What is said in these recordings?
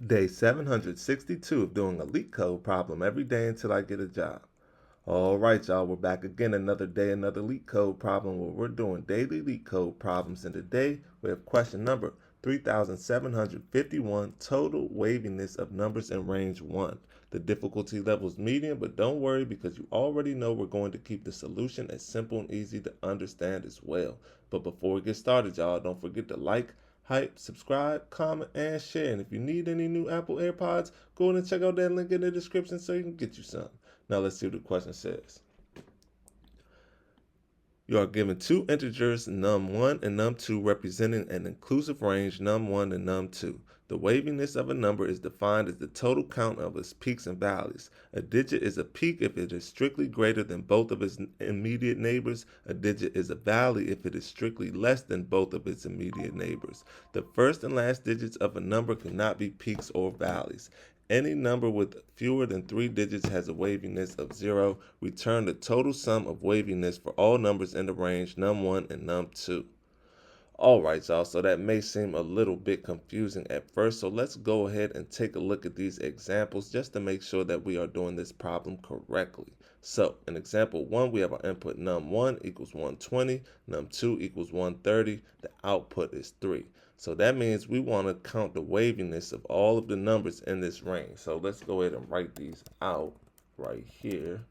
Day 762 of doing a LeetCode problem every day until I get a job. All right, y'all, we're back again another day, another LeetCode problem where we're doing daily LeetCode problems. And today we have question number 3751, total waviness of numbers in range 1. The difficulty level is medium, but don't worry because you already know we're going to keep the solution as simple and easy to understand as well. But before we get started, y'all, don't forget to like, hype, subscribe, comment, and share. And if you need any new Apple AirPods, go ahead and check out that link in the description so you can get you some. Now let's see what the question says. You are given two integers num1 and num2 representing an inclusive range num1 and num2. The waviness of a number is defined as the total count of its peaks and valleys. A digit is a peak if it is strictly greater than both of its immediate neighbors. A digit is a valley if it is strictly less than both of its immediate neighbors. The first and last digits of a number cannot be peaks or valleys. Any number with fewer than 3 digits has a waviness of 0. Return the total sum of waviness for all numbers in the range num1 and num2. Alright, y'all, so that may seem a little bit confusing at first, so let's go ahead and take a look at these examples just to make sure that we are doing this problem correctly. So, in example 1, we have our input num1 equals 120, num2 equals 130, the output is 3. So that means we want to count the waviness of all of the numbers in this range. So let's go ahead and write these out right here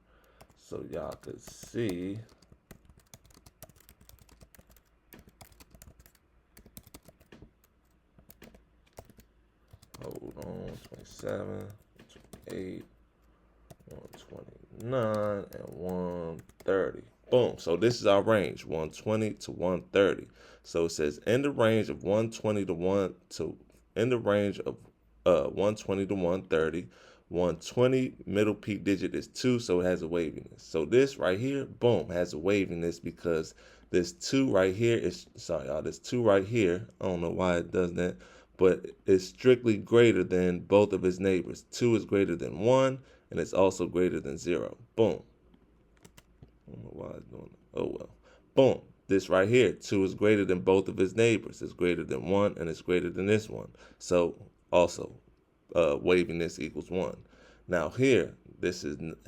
so y'all could see. Hold on, 27, 28, 129, and 130. Boom. So this is our range, 120 to 130. So it says in the range of 120 to 120 to 130. 120 middle peak digit is 2, so it has a waviness. So this right here, boom, has a waviness because this 2 right here is, sorry y'all, this 2 right here, I don't know why it does that, but it's strictly greater than both of its neighbors. 2 is greater than 1, and it's also greater than 0. Boom. I don't know why it's doing that. Oh well. Boom. This right here, 2 is greater than both of its neighbors. It's greater than 1, and it's greater than this one. So also, waviness equals 1. Now here, this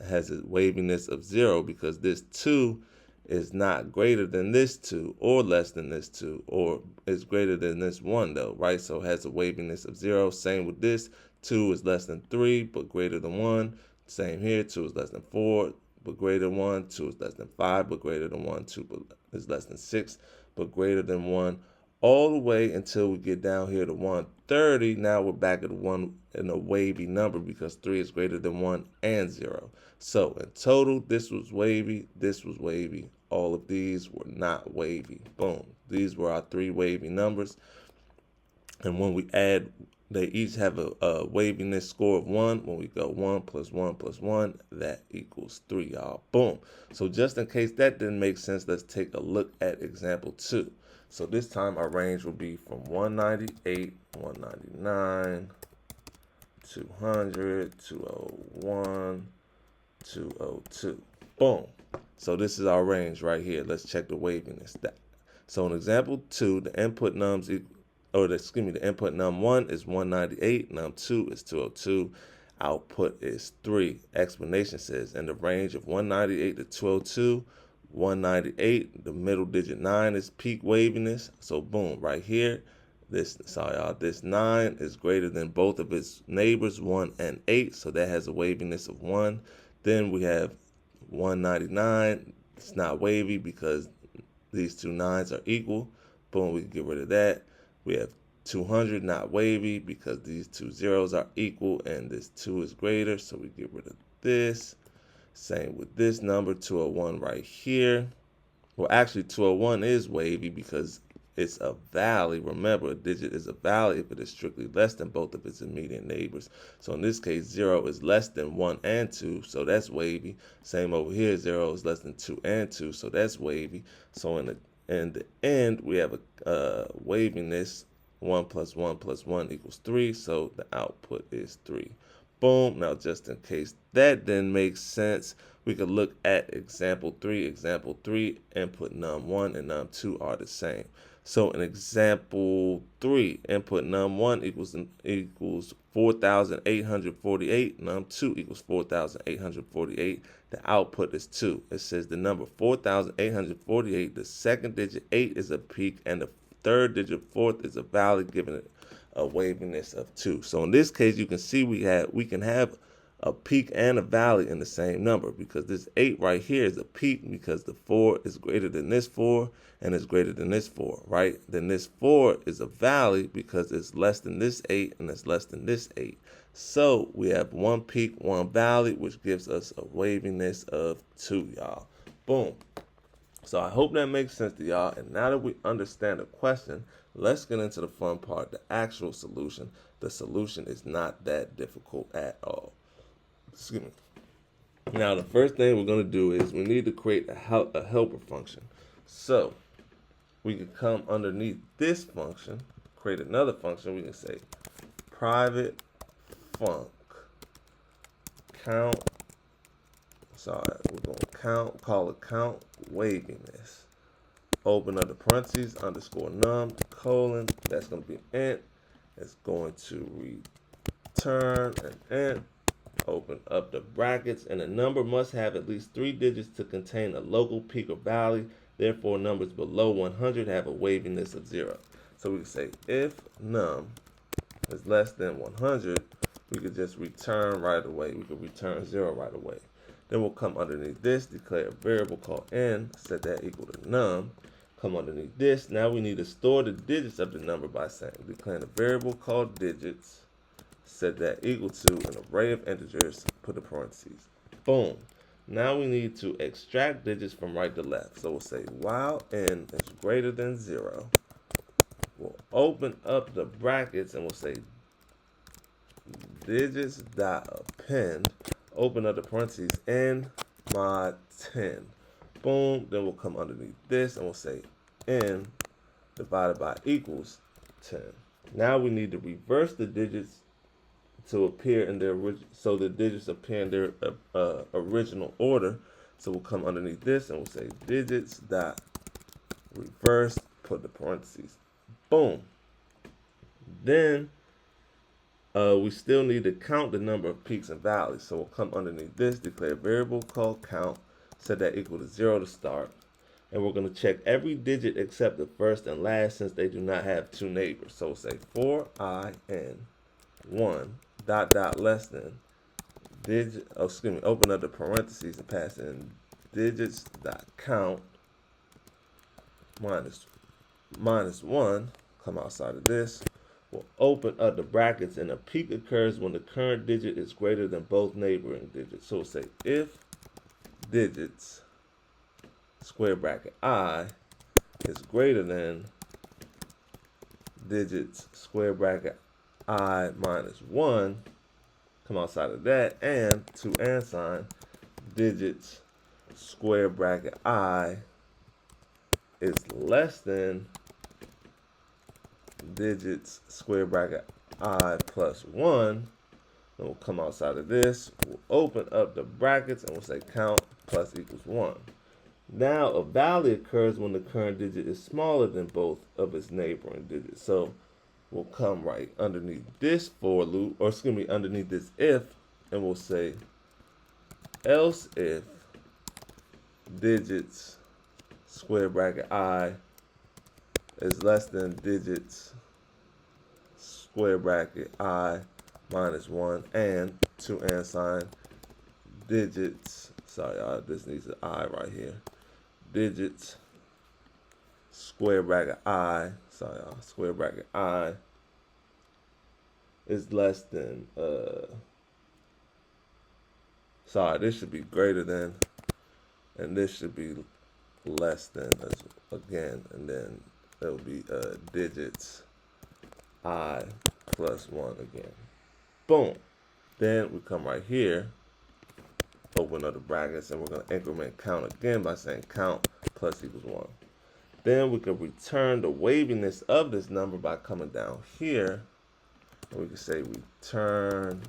has a waviness of 0 because this 2 is not greater than this 2 or less than this 2 or is greater than this 1 though, right? So it has a waviness of 0. Same with this. 2 is less than 3 but greater than 1. Same here. 2 is less than 4 but greater than 1. 2 is less than 5 but greater than 1. 2 is less than 6 but greater than 1. All the way until we get down here to 130. Now we're back at 1 in a wavy number because 3 is greater than 1 and 0. So in total, this was wavy, this was wavy. All of these were not wavy. Boom. These were our 3 wavy numbers. And when we add, they each have a waviness score of 1. When we go 1 plus 1 plus 1, that equals 3, y'all. Boom. So just in case that didn't make sense, let's take a look at example 2. So this time our range will be from 198, 199, 200, 201, 202. Boom. So this is our range right here. Let's check the waviness. So in example 2, the input the input num1 is 198, num2 is 202. Output is 3. Explanation says in the range of 198 to 202, 198, the middle digit 9 is peak waviness. So boom, right here, this 9 is greater than both of its neighbors, 1 and 8. So that has a waviness of 1. Then we have 199. It's not wavy because these two 9s are equal. Boom, we can get rid of that. We have 200, not wavy because these two zeros are equal and this 2 is greater. So we get rid of this. Same with this number, 201 right here. Well, actually, 201 is wavy because it's a valley. Remember, a digit is a valley if it is strictly less than both of its immediate neighbors. So in this case, 0 is less than 1 and 2, so that's wavy. Same over here, 0 is less than 2 and 2, so that's wavy. So in the end, we have a waviness, 1 plus 1 plus 1 equals 3, so the output is 3. Boom. Now, just in case that didn't make sense, we could look at example 3. Example 3, input num1 and num2 are the same. So in example 3, input num1 equals 4,848, num2 equals 4,848. The output is 2. It says the number 4,848, the second digit 8 is a peak, and the third digit 4th is a valley, giving it a waviness of 2. So in this case, you can see we can have a peak and a valley in the same number, because this 8 right here is a peak because the 4 is greater than this 4 and is greater than this 4, right? Then this 4 is a valley because it's less than this 8 and it's less than this 8. So we have one peak, one valley, which gives us a waviness of 2, y'all. Boom. So I hope that makes sense to y'all. And now that we understand the question, let's get into the fun part, the actual solution. The solution is not that difficult at all. Excuse me. Now, the first thing we're going to do is we need to create a helper function. So we can come underneath this function, create another function. We can say private func count. Sorry, we're going to call it count waviness. Open up the parentheses, underscore num, colon. That's going to be int. It's going to return an int. Open up the brackets, and a number must have at least 3 digits to contain a local peak or valley. Therefore, numbers below 100 have a waviness of 0. So we can say if num is less than 100, we could just return right away. We could return 0 right away. Then we'll come underneath this, declare a variable called n, set that equal to num. Come underneath this. Now we need to store the digits of the number by saying, declaring a variable called digits, set that equal to an array of integers, put the parentheses. Boom. Now we need to extract digits from right to left. So we'll say while n is greater than 0, we'll open up the brackets and we'll say digits dot append, open up the parentheses, n mod 10. Boom. Then we'll come underneath this and we'll say n divided by equals 10. Now we need to reverse the digits to appear in their so the digits appear in their original order. So we'll come underneath this and we'll say digits dot reverse, put the parentheses. Boom. Then we still need to count the number of peaks and valleys. So we'll come underneath this, declare a variable called count, set that equal to 0 to start. And we're going to check every digit except the first and last, since they do not have two neighbors. So we'll say for I n 1 dot dot less than digit, open up the parentheses and pass in digits dot count minus 1, come outside of this. We'll open up the brackets, and a peak occurs when the current digit is greater than both neighboring digits. So we'll say if digits square bracket I is greater than digits square bracket I minus 1, come outside of that, and to and sign digits square bracket I is less than digits square bracket I plus 1. Then we'll come outside of this, we'll open up the brackets, and we'll say count plus equals 1. Now a valley occurs when the current digit is smaller than both of its neighboring digits. So we'll come right underneath this for loop, or underneath this if, and we'll say else if digits square bracket I is less than digits square bracket I minus 1, and to and sign digits, this needs an I right here, digits square bracket I, square bracket I is less than, this should be greater than, and this should be less than again, and then it'll be digits I plus 1 again. Boom. Then we come right here, open up the brackets, and we're going to increment count again by saying count plus equals 1. Then we can return the waviness of this number by coming down here, and we can say return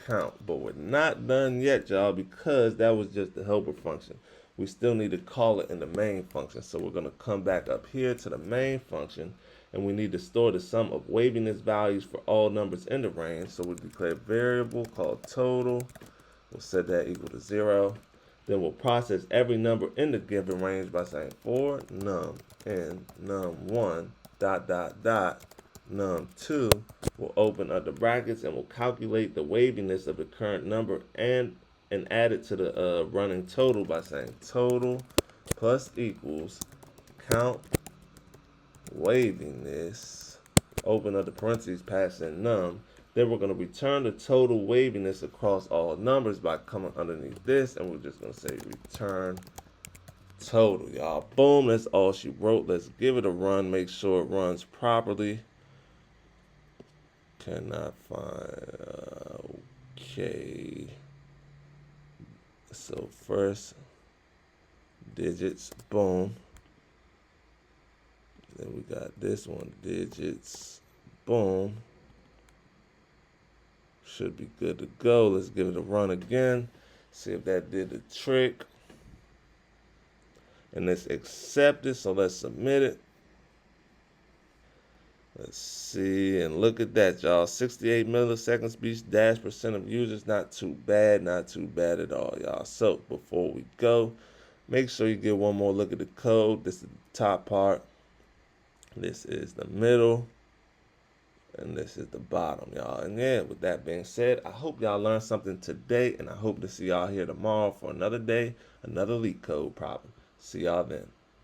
count. But we're not done yet, y'all, because that was just the helper function. we still need to call it in the main function. So we're going to come back up here to the main function, and we need to store the sum of waviness values for all numbers in the range. So we'll declare a variable called total. We'll set that equal to 0. Then we'll process every number in the given range by saying for num n num1 dot dot dot num2. We'll open up the brackets and we'll calculate the waviness of the current number and add it to the running total by saying total plus equals count waviness, open up the parentheses, pass in num. Then we're going to return the total waviness across all numbers by coming underneath this, and we're just going to say return total, y'all. Boom, that's all she wrote. Let's give it a run, make sure it runs properly. Cannot find, okay. So first digits, boom. Then we got this one, digits, boom. Should be good to go. Let's give it a run again. See if that did the trick. And it's accepted, so let's submit it. Let's see, and look at that, y'all. 68 milliseconds speech dash percent of users. Not too bad at all, y'all. So before we go, make sure you get one more look at the code. This is the top part. This is the middle. And this is the bottom, y'all. And yeah, with that being said, I hope y'all learned something today, and I hope to see y'all here tomorrow for another day, another LeetCode problem. See y'all then.